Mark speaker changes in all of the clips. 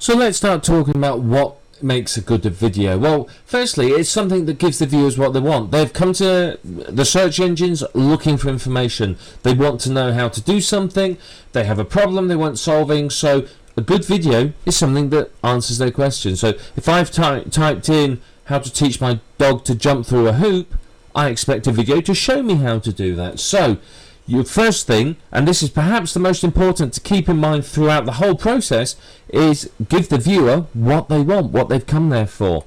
Speaker 1: So let's start talking about what makes a good video. Well, firstly, it's something that gives the viewers what they want. They've come to the search engines looking for information. They want to know how to do something. They have a problem they want solving. So a good video is something that answers their question. So if I've typed in how to teach my dog to jump through a hoop, I expect a video to show me how to do that. So your first thing, and this is perhaps the most important to keep in mind throughout the whole process, is give the viewer what they want, what they've come there for.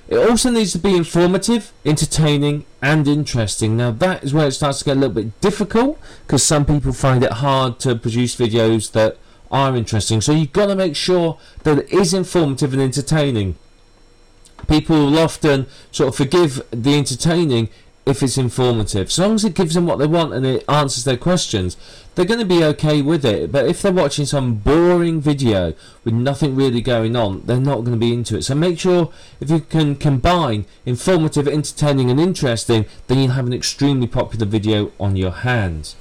Speaker 1: It also needs to be informative, entertaining and interesting. Now that is where it starts to get a little bit difficult, because some people find it hard to produce videos that are interesting. So you've got to make sure that it is informative and entertaining. People will often sort of forgive the entertaining if it's informative. As long as it gives them what they want and it answers their questions, they're going to be okay with it. But if they're watching some boring video with nothing really going on, they're not going to be into it. So make sure if you can combine informative, entertaining and interesting, then you'll have an extremely popular video on your hands.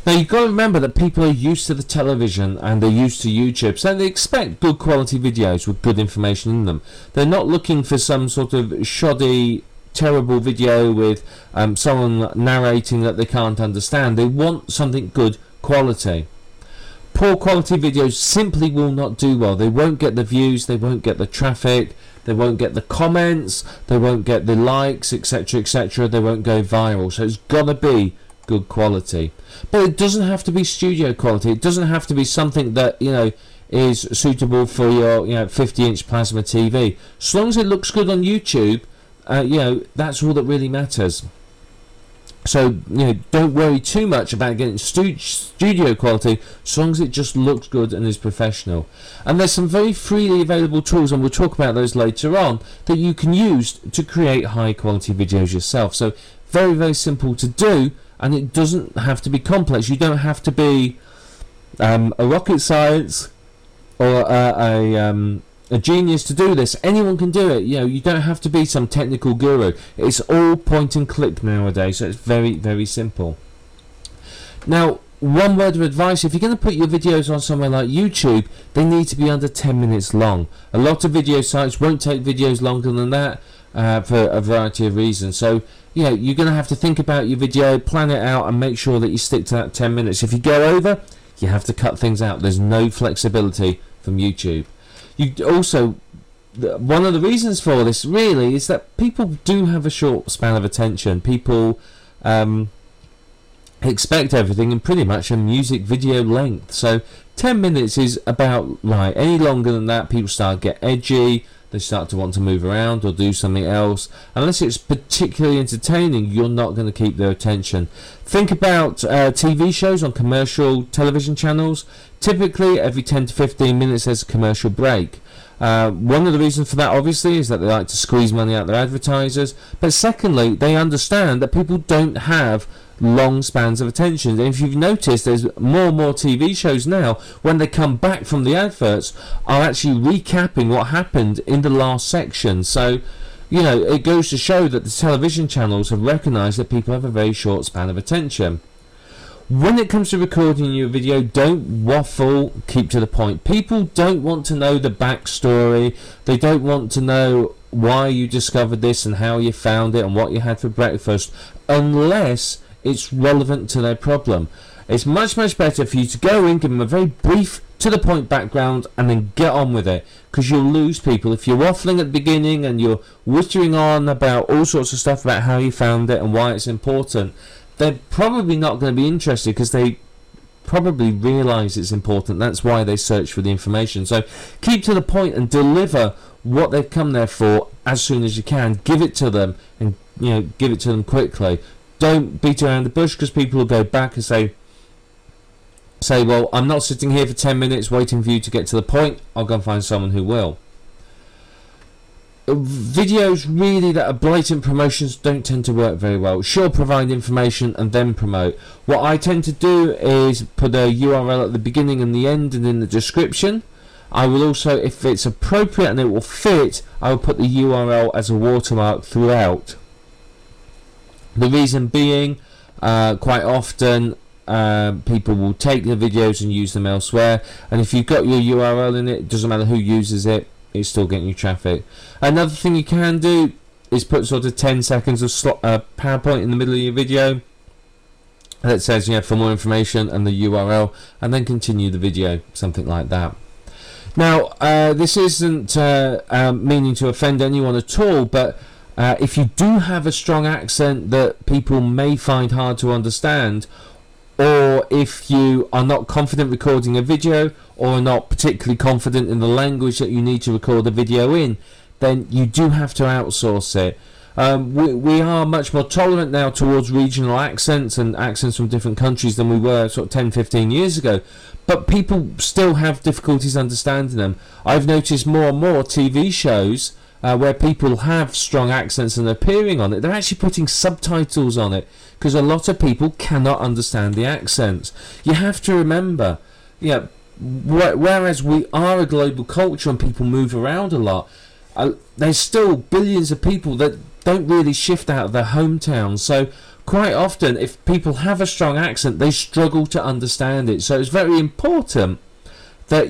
Speaker 1: Now you've got to remember that people are used to the television and they're used to YouTube, so they expect good quality videos with good information in them. They're not looking for some sort of shoddy, terrible video with someone narrating that they can't understand. They want something good quality. Poor quality videos simply will not do well. They won't get the views, they won't get the traffic, they won't get the comments, they won't get the likes, etc, etc. They won't go viral. So it's got to be good quality. But it doesn't have to be studio quality. It doesn't have to be something that, you know, is suitable for your 50-inch plasma TV. As long as it looks good on YouTube, that's all that really matters. So don't worry too much about getting studio quality, as long as it just looks good and is professional. And there's some very freely available tools, and we'll talk about those later on, that you can use to create high quality videos yourself. So very, very simple to do, and it doesn't have to be complex. You don't have to be a rocket science or a genius to do this. Anyone can do it. You don't have to be some technical guru. It's all point and click nowadays, so it's very, very simple. Now, one word of advice: if you're going to put your videos on somewhere like YouTube, they need to be under 10 minutes long. A lot of video sites won't take videos longer than that for a variety of reasons. So you're going to have to think about your video, plan it out, and make sure that you stick to that 10 minutes. If you go over, you have to cut things out. There's no flexibility from YouTube. One of the reasons for this really is that people do have a short span of attention. People expect everything in pretty much a music video length. So 10 minutes is about right. Any longer than that, people start to get edgy. They start to want to move around or do something else. Unless it's particularly entertaining, you're not going to keep their attention. Think about TV shows on commercial television channels. Typically, every 10 to 15 minutes there's a commercial break. One of the reasons for that, obviously, is that they like to squeeze money out their advertisers. But secondly, they understand that people don't have long spans of attention. And if you've noticed, there's more and more TV shows now, when they come back from the adverts, are actually recapping what happened in the last section. So it goes to show that the television channels have recognized that people have a very short span of attention. When it comes to recording your video, don't waffle, keep to the point. People don't want to know the backstory. They don't want to know why you discovered this and how you found it and what you had for breakfast, unless it's relevant to their problem. It's much, much better for you to go in, give them a very brief, to the point background, and then get on with it, because you'll lose people. If you're waffling at the beginning and you're whittering on about all sorts of stuff about how you found it and why it's important, they're probably not going to be interested, because they probably realise it's important. That's why they search for the information. So keep to the point and deliver what they've come there for as soon as you can. Give it to them, and give it to them quickly. Don't beat around the bush, because people will go back and say, well, I'm not sitting here for 10 minutes waiting for you to get to the point. I'll go and find someone who will. Videos really that are blatant promotions don't tend to work very well. Sure, provide information and then promote. What I tend to do is put a URL at the beginning and the end and in the description. I will also, if it's appropriate and it will fit, I will put the URL as a watermark throughout. The reason being, quite often people will take the videos and use them elsewhere, and if you've got your URL in it, it doesn't matter who uses it, it's still getting you traffic. Another thing you can do is put sort of 10 seconds of PowerPoint in the middle of your video that says, for more information and the URL, and then continue the video, something like that. Now, this isn't meaning to offend anyone at all, but if you do have a strong accent that people may find hard to understand, or if you are not confident recording a video, or are not particularly confident in the language that you need to record a video in, then you do have to outsource it. We are much more tolerant now towards regional accents and accents from different countries than we were sort of 10-15 years ago, but people still have difficulties understanding them. I've noticed more and more TV shows where people have strong accents and appearing on it, they're actually putting subtitles on it, because a lot of people cannot understand the accents. You have to remember, whereas we are a global culture and people move around a lot, there's still billions of people that don't really shift out of their hometowns. So quite often, if people have a strong accent, they struggle to understand it. So it's very important that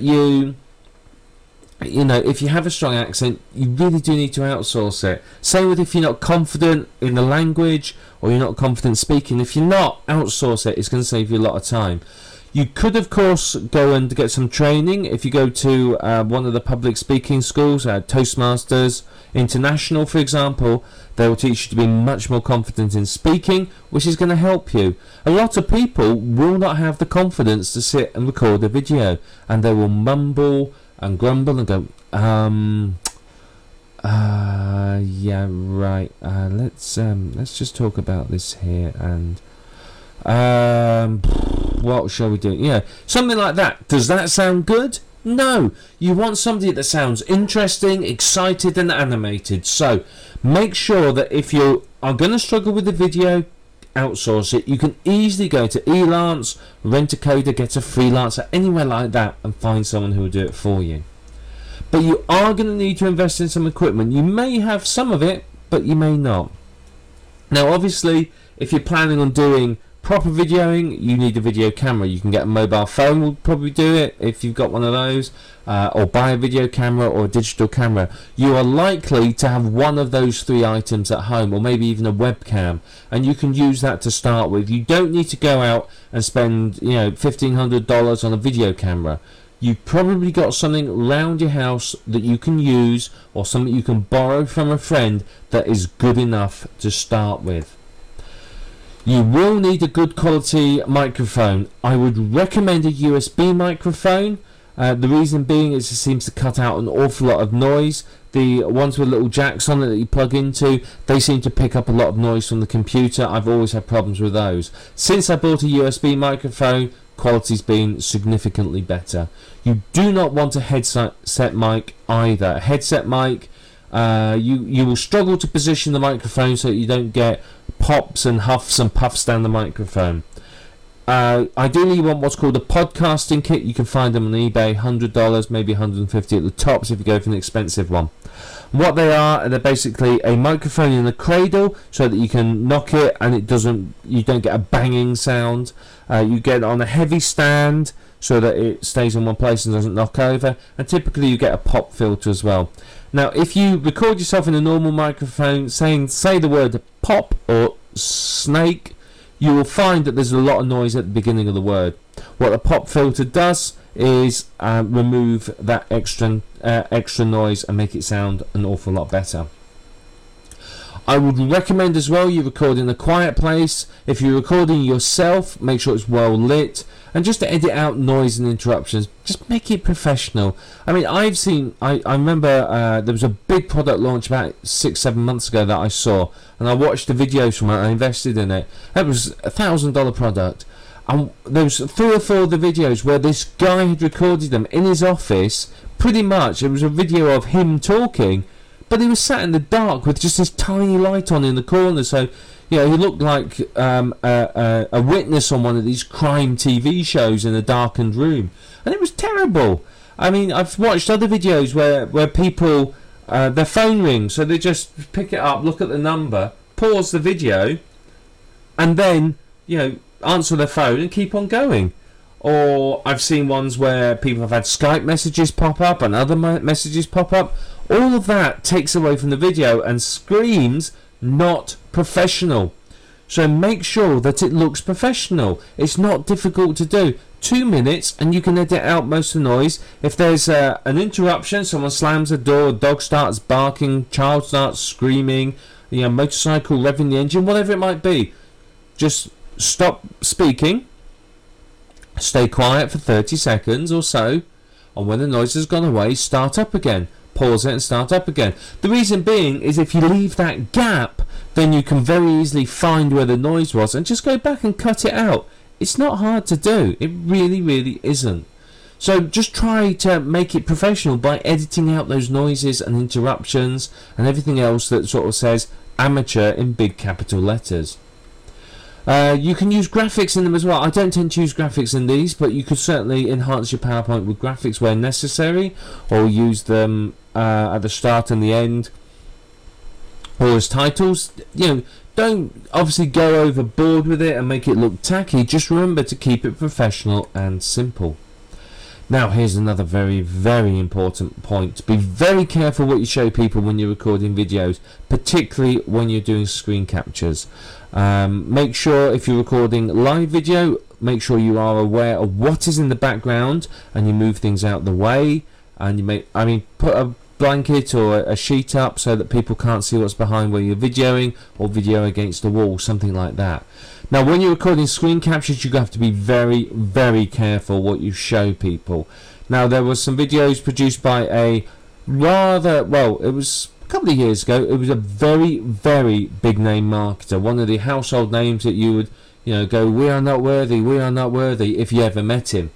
Speaker 1: if you have a strong accent, you really do need to outsource it. Same with if you're not confident in the language, or you're not confident speaking. If you're not, outsource it. It's going to save you a lot of time. You could, of course, go and get some training. If you go to one of the public speaking schools, Toastmasters International, for example, they will teach you to be much more confident in speaking, which is going to help you. A lot of people will not have the confidence to sit and record a video, and they will mumble and grumble and go, yeah, right, let's just talk about this here, and what shall we do? Something like that. Does that sound good? No. You want somebody that sounds interesting, excited and animated. So make sure that if you are going to struggle with the video, outsource it. You can easily go to Elance, rent a coder, get a freelancer, anywhere like that, and find someone who will do it for you. But you are going to need to invest in some equipment. You may have some of it, but you may not. Now obviously, if you're planning on doing proper videoing, you need a video camera. You can get a mobile phone, will probably do it if you've got one of those, or buy a video camera or a digital camera. You are likely to have one of those 3 items at home, or maybe even a webcam, and you can use that to start with. You don't need to go out and spend $1,500 on a video camera. You've probably got something around your house that you can use, or something you can borrow from a friend that is good enough to start with. You will need a good quality microphone. I would recommend a USB microphone. The reason being is it seems to cut out an awful lot of noise. The ones with little jacks on it that you plug into, they seem to pick up a lot of noise from the computer. I've always had problems with those. Since I bought a USB microphone, quality's been significantly better. You do not want a headset mic either. A headset mic, you will struggle to position the microphone so that you don't get pops and huffs and puffs down the microphone. Ideally you want what's called a podcasting kit. You can find them on eBay, $100, maybe $150 at the tops if you go for an expensive one. What they are, they're basically a microphone in a cradle so that you can knock it and you don't get a banging sound. You get it on a heavy stand so that it stays in one place and doesn't knock over, and typically you get a pop filter as well. Now if you record yourself in a normal microphone say the word pop or snake, you will find that there's a lot of noise at the beginning of the word. What a pop filter does is remove that extra noise and make it sound an awful lot better. I would recommend as well you record in a quiet place. If you're recording yourself, make sure it's well lit, and just to edit out noise and interruptions, just make it professional. I mean, I remember there was a big product launch about 6-7 months ago that I saw, and I watched the videos from it. I invested in it. It was a $1,000 product, and there was 3 or 4 of the videos where this guy had recorded them in his office. Pretty much, it was a video of him talking, but he was sat in the dark with just this tiny light on in the corner, so he looked like a witness on one of these crime TV shows in a darkened room, and it was terrible. I mean, I've watched other videos where people their phone rings, so they just pick it up, look at the number, pause the video, and then answer their phone and keep on going. Or I've seen ones where people have had Skype messages pop up and other messages pop up. All of that takes away from the video and screams not professional. So make sure that it looks professional. It's not difficult to do. 2 minutes and you can edit out most of the noise. If there's an interruption, someone slams a door, dog starts barking, child starts screaming, motorcycle revving the engine, whatever it might be, just stop speaking, stay quiet for 30 seconds or so, and when the noise has gone away, start up again. Pause it and start up again. The reason being is if you leave that gap, then you can very easily find where the noise was and just go back and cut it out. It's not hard to do. It really, really isn't. So just try to make it professional by editing out those noises and interruptions and everything else that sort of says amateur in big capital letters. You can use graphics in them as well. I don't tend to use graphics in these, but you could certainly enhance your PowerPoint with graphics where necessary, or use them at the start and the end, or as titles. Don't obviously go overboard with it and make it look tacky. Just remember to keep it professional and simple. Now here's another very, very important point. Be very careful what you show people when you're recording videos, particularly when you're doing screen captures. Make sure if you're recording live video, make sure you are aware of what is in the background and you move things out the way, and you put a blanket or a sheet up so that people can't see what's behind where you're videoing, or video against the wall, something like that. Now when you're recording screen captures, you have to be very, very careful what you show people. Now there was some videos produced by it was a couple of years ago. It was a very, very big name marketer, one of the household names that you would go, we are not worthy if you ever met him.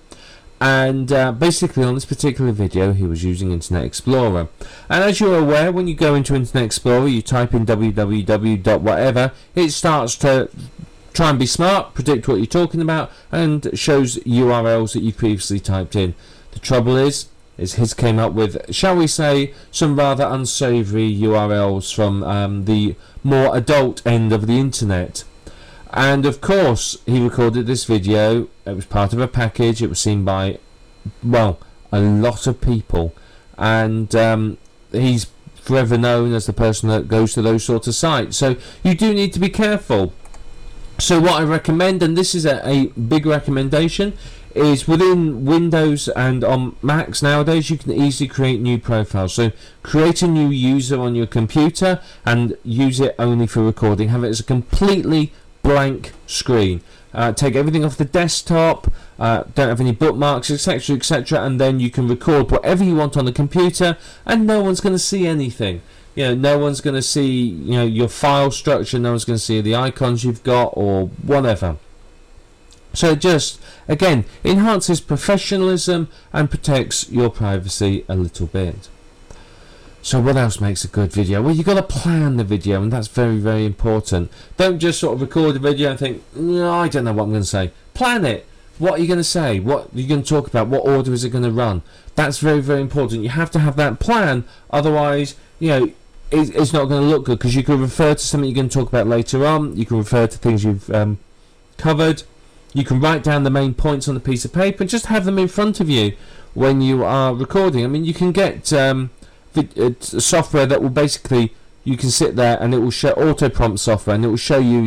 Speaker 1: And basically on this particular video he was using Internet Explorer, and as you're aware, when you go into Internet Explorer, you type in www.whatever, it starts to try and be smart, predict what you're talking about, and shows URLs that you previously typed in. The trouble is his came up with, shall we say, some rather unsavoury URLs from the more adult end of the internet. And of course he recorded this video. It was part of a package. It was seen by a lot of people, and he's forever known as the person that goes to those sorts of sites. So you do need to be careful. So what I recommend, and this is a big recommendation, is within Windows and on Macs nowadays you can easily create new profiles. So create a new user on your computer and use it only for recording. Have it as a completely blank screen. Take everything off the desktop, don't have any bookmarks, etc, etc, and then you can record whatever you want on the computer and no one's going to see anything. No one's going to see your file structure, no one's going to see the icons you've got or whatever. So it just, again, enhances professionalism and protects your privacy a little bit. So what else makes a good video? Well, you've got to plan the video, and that's very, very important. Don't just sort of record a video and think, no, I don't know what I'm going to say. Plan it. What are you going to say? What are you going to talk about? What order is it going to run? That's very, very important. You have to have that plan, otherwise, it's not going to look good, because you can refer to something you're going to talk about later on. You can refer to things you've covered. You can write down the main points on a piece of paper and just have them in front of you when you are recording. I mean, you can get software that will basically, you can sit there and it will show auto prompt software, and it will show you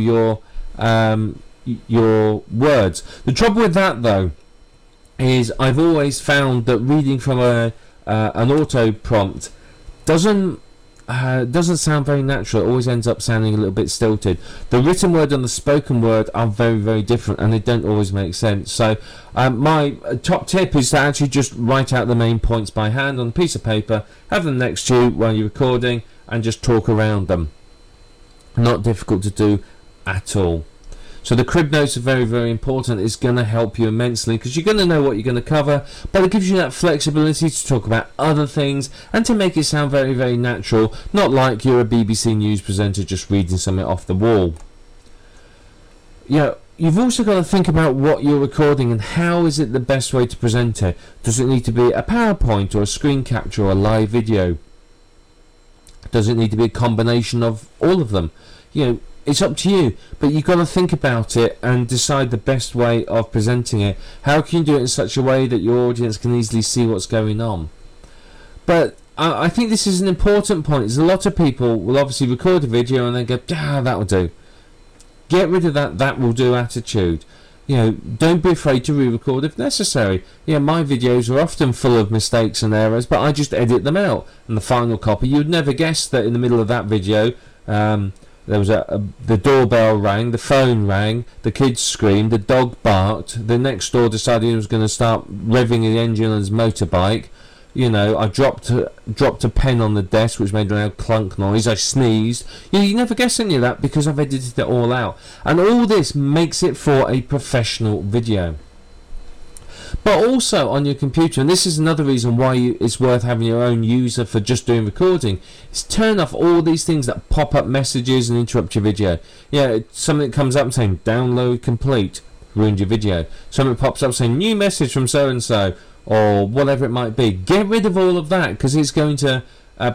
Speaker 1: your words. The trouble with that though is I've always found that reading from an auto prompt doesn't sound very natural. It always ends up sounding a little bit stilted. The written word and the spoken word are very, very different, and they don't always make sense. So my top tip is to actually just write out the main points by hand on a piece of paper, have them next to you while you're recording, and just talk around them. Not difficult to do at all. So the crib notes are very, very important. It's going to help you immensely, because you're going to know what you're going to cover, but it gives you that flexibility to talk about other things and to make it sound very, very natural, not like you're a BBC News presenter just reading something off the wall. You've also got to think about what you're recording and how is it the best way to present it. Does it need to be a PowerPoint or a screen capture or a live video? Does it need to be a combination of all of them? it's up to you, but you've got to think about it and decide the best way of presenting it. How can you do it in such a way that your audience can easily see what's going on? But I think this is an important point. There's a lot of people will obviously record a video and then go, that will do. Get rid of that will do attitude. Don't be afraid to re-record if necessary. My videos are often full of mistakes and errors, but I just edit them out. And the final copy, you'd never guess that in the middle of that video, there was the doorbell rang, the phone rang, the kids screamed, the dog barked, the next door decided he was going to start revving the engine on his motorbike. I dropped a pen on the desk, which made a loud clunk noise. I sneezed. You never guess any of that because I've edited it all out. And all this makes it for a professional video. But also on your computer, and this is another reason why it's worth having your own user for just doing recording, is turn off all these things that pop up messages and interrupt your video. Something comes up saying download complete, ruined your video. Something pops up saying new message from so and so, or whatever it might be. Get rid of all of that because it's going to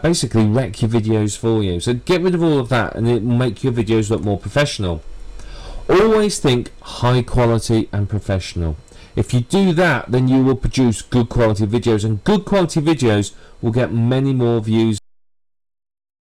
Speaker 1: basically wreck your videos for you. So get rid of all of that and it will make your videos look more professional. Always think high quality and professional. If you do that, then you will produce good quality videos, and good quality videos will get many more views